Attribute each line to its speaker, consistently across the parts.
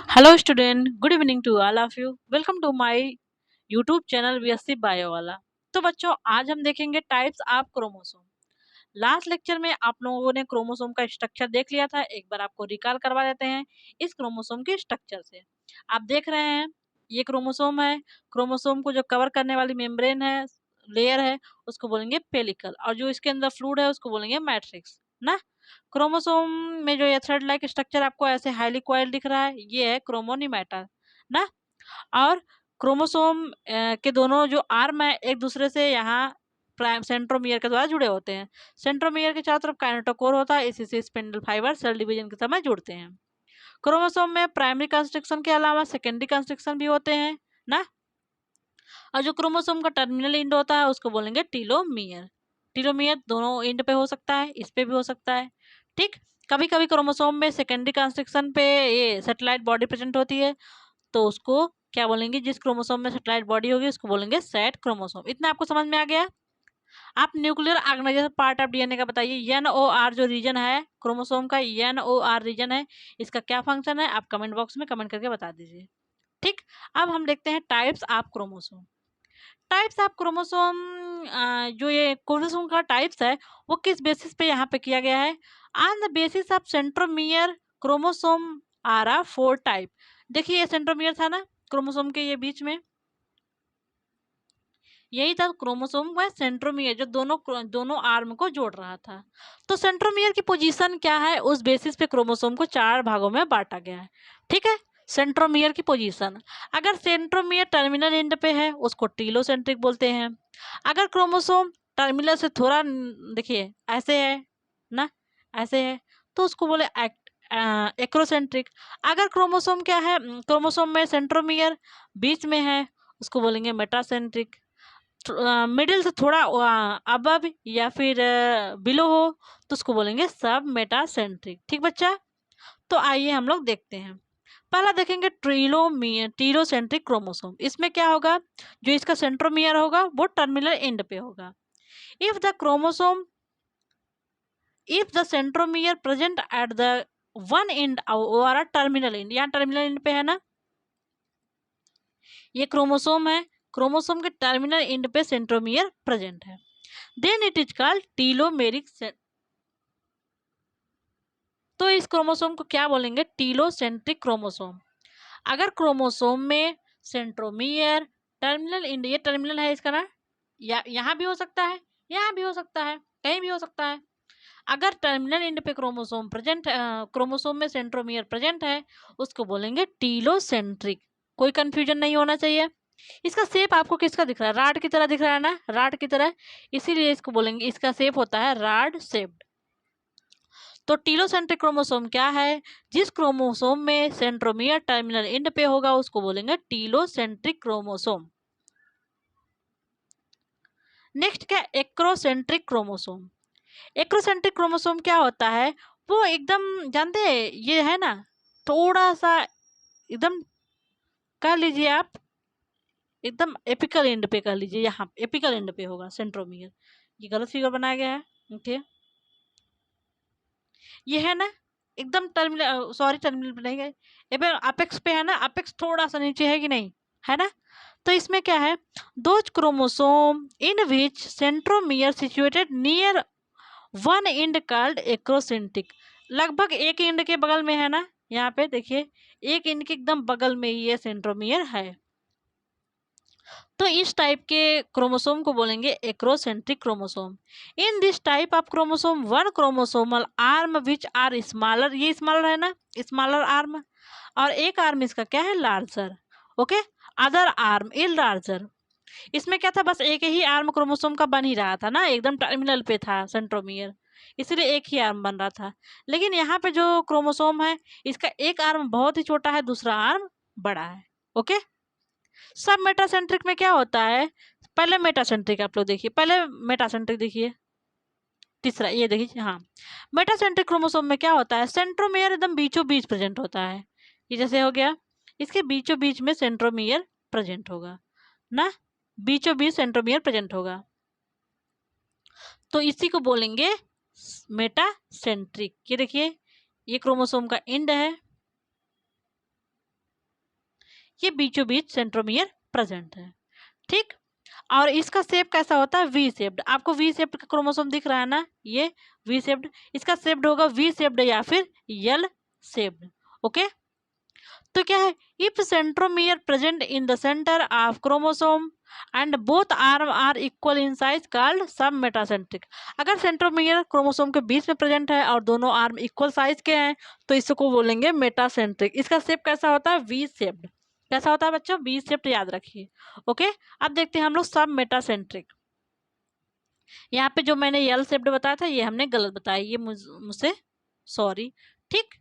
Speaker 1: Hello student, good evening to all of you. Welcome to my YouTube channel BSc Bio वाला। तो बच्चों आज हम देखेंगे types of chromosome. Last lecture में आप लोगों ने क्रोमोसोम का स्ट्रक्चर देख लिया था। एक बार आपको रिकॉल करवा देते हैं इस क्रोमोसोम के स्ट्रक्चर से। आप देख रहे हैं ये क्रोमोसोम है। क्रोमोसोम को जो कवर करने वाली मेम्ब्रेन है, लेयर है, उसको बोलेंगे पेलिकल, और जो इसके अंदर फ्लूइड है उसको बोलेंगे मैट्रिक्स ना। क्रोमोसोम में जो ये थ्रेड लाइक स्ट्रक्चर आपको ऐसे हाईली कॉइल्ड दिख रहा है, ये है क्रोमोनीमेटर ना। और क्रोमोसोम के दोनों जो आर्म है एक दूसरे से यहाँ प्राइम सेंट्रोमियर के द्वारा जुड़े होते हैं। सेंट्रोमियर के चारों तरफ काइनेटोकोर होता है, इसी से स्पिंडल फाइबर सेल डिवीजन के समय जुड़ते हैं। क्रोमोसोम में प्राइमरी कंस्ट्रक्शन के अलावा सेकेंडरी कंस्ट्रक्शन भी होते हैं ना। और जो क्रोमोसोम का टर्मिनल एंड होता है उसको बोलेंगे टीलोमियर। टीलोमियर दोनों एंड पे हो सकता है, इस पे भी हो सकता है। ठीक, कभी कभी क्रोमोसोम में सेकेंडरी कंस्ट्रक्शन पे ये सेटेलाइट बॉडी प्रेजेंट होती है, तो उसको क्या बोलेंगे, जिस क्रोमोसोम में सेटेलाइट बॉडी होगी उसको बोलेंगे सेट क्रोमोसोम। इतना आपको समझ में आ गया। आप nuclear organization part of DNA का बताइए। एनओआर जो रीजन है क्रोमोसोम का, एनओआर रीजन है, इसका क्या फंक्शन है, आप कमेंट बॉक्स में कमेंट करके बता दीजिए। ठीक, अब हम देखते हैं types of chromosome. Types of chromosome, जो ये क्रोमोसोम का टाइप्स है वो किस बेसिस पे यहाँ पे किया गया है। On the basis of centromere chromosome are are 4 type. देखिए ये सेंट्रोमियर था ना क्रोमोसोम के, ये बीच में यही था क्रोमोसोम व सेंट्रोमियर जो दोनों आर्म को जोड़ रहा था। तो सेंट्रोमियर की पोजीशन क्या है, उस बेसिस पे क्रोमोसोम को 4 भागों में बांटा गया है। ठीक है, सेंट्रोमियर की पोजीशन, अगर सेंट्रोमियर टर्मिनल एंड पे है उसको टीलोसेंट्रिक बोलते हैं। अगर क्रोमोसोम टर्मिनल से थोड़ा देखिए ऐसे है ना, ऐसे है, तो उसको बोले एक्रोसेंट्रिक। अगर क्रोमोसोम क्या है, क्रोमोसोम में सेंट्रोमियर बीच में है उसको बोलेंगे मेटासेंट्रिक। मिडिल से थोड़ा अबव या फिर बिलो हो तो उसको बोलेंगे सब मेटासेंट्रिक। ठीक बच्चा, तो आइए हम लोग देखते हैं। पहला देखेंगे टीलोसेंट्रिक क्रोमोसोम। इसमें क्या होगा, जो इसका सेंट्रोमियर होगा वो टर्मिनल एंड पे होगा। If the chromosome if the centromere present at the one and और टर्मिनल एंड, यहाँ टर्मिनल एंड पे है ना, ये क्रोमोसोम है, क्रोमोसोम के टर्मिनल एंड पे सेंट्रोमियर प्रेजेंट है, देन इट इज कॉल्ड टीलोमेरिक। तो इस क्रोमोसोम को क्या बोलेंगे, टीलोसेंट्रिक क्रोमोसोम। अगर क्रोमोसोम में सेंट्रोमियर टर्मिनल एंड, ये टर्मिनल है इसका ना, या यहाँ भी हो सकता है, यहाँ भी हो सकता है, कहीं भी हो सकता है। अगर टर्मिनल एंड पे क्रोमोसोम प्रेजेंट, क्रोमोसोम में सेंट्रोमियर प्रेजेंट है उसको बोलेंगे टीलोसेंट्रिक। कोई कंफ्यूजन नहीं होना चाहिए। इसका शेप आपको किसका दिख रहा है, राड की तरह दिख रहा है ना, राड की तरह, इसीलिए इसको बोलेंगे, इसका शेप होता है राड शेप्ड। तो टीलोसेंट्रिक क्रोमोसोम क्या है, जिस क्रोमोसोम में सेंट्रोमियर टर्मिनल एंड पे होगा उसको बोलेंगे टीलोसेंट्रिक क्रोमोसोम। नेक्स्ट क्या, एक्रोसेंट्रिक क्रोमोसोम। एक्रोसेंट्रिक क्रोमोसोम क्या होता है, वो एकदम जानते हैं ये है ना, थोड़ा सा एकदम कह लीजिए आप, एकदम एपिकल एंड पे कह लीजिए, यहाँ एपिकल एंड पे होगा सेंट्रोमियर। ये गलत फिगर बनाया गया है, ओके। ये है ना एकदम टर्मिनल, सॉरी टर्मिनल पे नहीं गए, अपेक्स पे है ना, अपेक्स थोड़ा सा नीचे है कि नहीं, है ना। तो इसमें क्या है, those chromosome in which centromere situated near one and called acrocentric. लगभग एक एंड के बगल में है ना, यहाँ पे देखिए एक एंड के एकदम बगल में ही ये सेंट्रोमियर है। तो इस टाइप के क्रोमोसोम को बोलेंगे acrocentric chromosome. In this type of chromosome one chromosomal arm which are smaller, ये स्मॉलर है ना, स्मॉलर आर्म, और एक आर्म इसका क्या है larger, okay, other arm is larger. इसमें क्या था, बस एक ही आर्म क्रोमोसोम का बन ही रहा था ना, एकदम टर्मिनल पे था सेंट्रोमियर, इसलिए एक ही आर्म बन रहा था। लेकिन यहाँ पे जो क्रोमोसोम है इसका एक आर्म बहुत ही छोटा है, दूसरा आर्म बड़ा है, ओके। सब मेटासेंट्रिक में क्या होता है, पहले मेटासेंट्रिक आप लोग देखिए, पहले मेटासेंट्रिक देखिए, तीसरा ये देखिए, हाँ। मेटासेंट्रिक क्रोमोसोम में क्या होता है, सेंट्रोमियर एकदम बीचों बीच प्रेजेंट होता है, ये जैसे हो गया, इसके बीचों बीच में सेंट्रोमियर प्रेजेंट होगा ना, बीचों बीच सेंट्रोमियर प्रेजेंट होगा, तो इसी को बोलेंगे मेटासेंट्रिक। ये देखिए ये क्रोमोसोम का एंड है, ये बीचों बीच सेंट्रोमियर प्रेजेंट है। ठीक, और इसका शेप कैसा होता है, वी शेप्ड। आपको वी शेप्ड का क्रोमोसोम दिख रहा है ना, ये वी शेप्ड, इसका शेप्ड होगा वी शेप्ड या फिर एल शेप्ड। ओके, तो क्या है, if centromere present in the centre of chromosome and both arm are equal in size called sub metacentric. अगर सेंट्रोमियर क्रोमोसोम के बीच में प्रेजेंट है और दोनों आर्म इक्वल साइज के हैं तो इसको बोलेंगे मेटासेंट्रिक। इसका शेप कैसा होता है, वी शेप्ड। कैसा होता है बच्चों, वी शेप्ड, याद रखिए। ओके, अब देखते हैं हम लोग सब मेटासेंट्रिक। यहाँ पे जो मैंने एल शेप्ड बताया था ये हमने गलत बताया, ये मुझसे सॉरी। ठीक,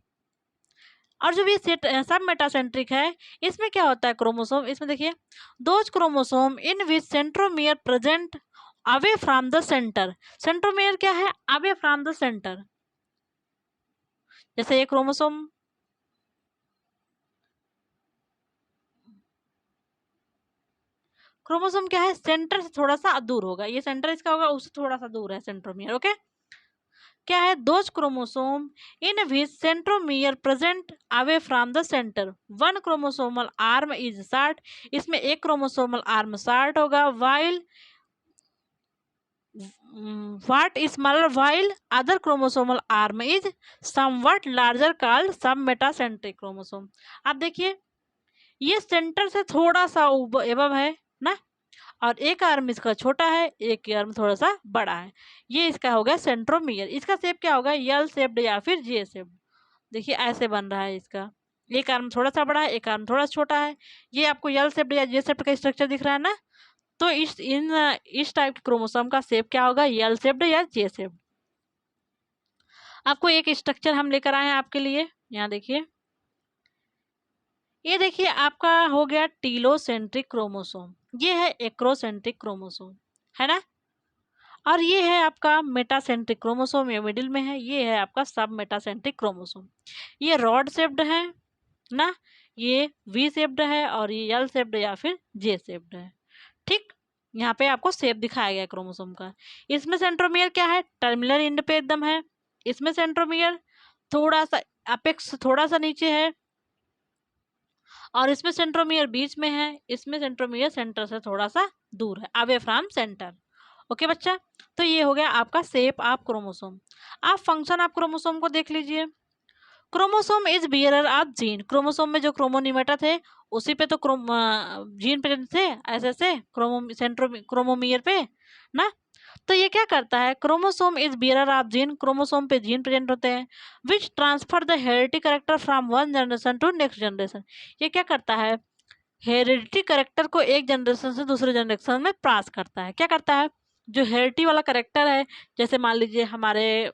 Speaker 1: और जो ये सब मेटासेंट्रिक है, इसमें क्या होता है क्रोमोसोम, इसमें देखिए, those chromosome in which centromere present away from the centre. Centromere क्या है, अवे फ्रॉम द सेंटर। जैसे ये क्रोमोसोम, क्रोमोसोम क्या है, सेंटर से थोड़ा सा दूर होगा, ये सेंटर इसका होगा, उससे थोड़ा सा दूर है सेंट्रोमियर। ओके, क्या है, those chromosome in which centromere present away from the centre, one chromosomal arm is short. इसमें एक क्रोमोसोमल आर्म शार्ट होगा, while what is smaller while other chromosomal arm is somewhat larger called submetacentric chromosome। अब देखिए, ये centre से थोड़ा सा above है ना, और एक आर्म इसका छोटा है, एक आर्म थोड़ा सा बड़ा है, ये इसका हो गया सेंट्रोमियर। इसका शेप क्या होगा, एल शेप्ड या फिर जे शेप्ड। देखिए ऐसे बन रहा है इसका, एक आर्म थोड़ा सा बड़ा है, एक आर्म थोड़ा छोटा है। ये आपको एल शेप्ड या जे शेप्ड का स्ट्रक्चर दिख रहा है ना, तो इस टाइप के क्रोमोसोम का शेप क्या होगा, एल शेप्ड या जे शेप्ड। आपको एक स्ट्रक्चर हम लेकर आए हैं आपके लिए, यहाँ देखिए, ये देखिए आपका हो गया टीलोसेंट्रिक क्रोमोसोम, ये है एक्रोसेंट्रिक क्रोमोसोम, है ना, और ये है आपका मेटासेंट्रिक क्रोमोसोम, ये मिडिल में है, ये है आपका सब मेटासेंट्रिक क्रोमोसोम। ये रॉड शेप्ड है ना, ये वी शेप्ड है, और ये एल शेप्ड या फिर जे शेप्ड है। ठीक, यहाँ पे आपको शेप दिखाया गया क्रोमोसोम का। इसमें सेंट्रोमियर क्या है, टर्मिनल एंड पे एकदम है। इसमें सेंट्रोमियर थोड़ा सा अपेक्स थोड़ा सा नीचे है, और इसमें सेंट्रोमियर बीच में है। इसमें सेंट्रोमियर सेंटर से थोड़ा सा दूर है, अवे फ्रॉम सेंटर। ओके बच्चा, तो ये हो गया आपका शेप ऑफ क्रोमोसोम। आप फंक्शन ऑफ क्रोमोसोम को देख लीजिए। Chromosome is bearer of gene, chromosome में जो क्रोमोनीमेटा थे उसी पे तो जीन प्रेजेंट थे, ऐसे ऐसे क्रोमोमियर पे ना। तो ये क्या करता है, chromosome is bearer of gene, chromosome पे जीन प्रेजेंट होते हैं, which transfer the heredity character from one generation to next generation. ये क्या करता है, हेरिडिटी करेक्टर को एक जनरेशन से दूसरे जनरेशन में पास करता है। क्या करता है, जो हेरिडिटी वाला करेक्टर है, जैसे मान लीजिए हमारे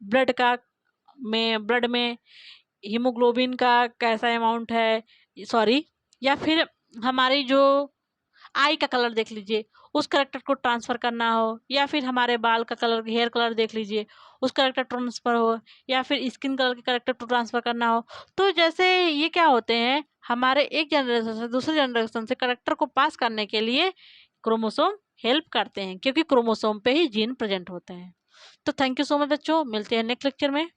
Speaker 1: ब्लड में हीमोग्लोबिन का कैसा अमाउंट है, सॉरी, या फिर हमारी जो आई का कलर देख लीजिए, उस करेक्टर को ट्रांसफर करना हो, या फिर हमारे बाल का कलर, हेयर कलर देख लीजिए, उस करेक्टर ट्रांसफर हो, या फिर स्किन कलर के करेक्टर को ट्रांसफर करना हो, तो जैसे ये क्या होते हैं, हमारे एक जनरेशन से दूसरे जनरेशन से करेक्टर को पास करने के लिए क्रोमोसोम हेल्प करते हैं, क्योंकि क्रोमोसोम पे ही जीन प्रेजेंट होते हैं। तो थैंक यू सो मच बच्चों, मिलते हैं नेक्स्ट लेक्चर में।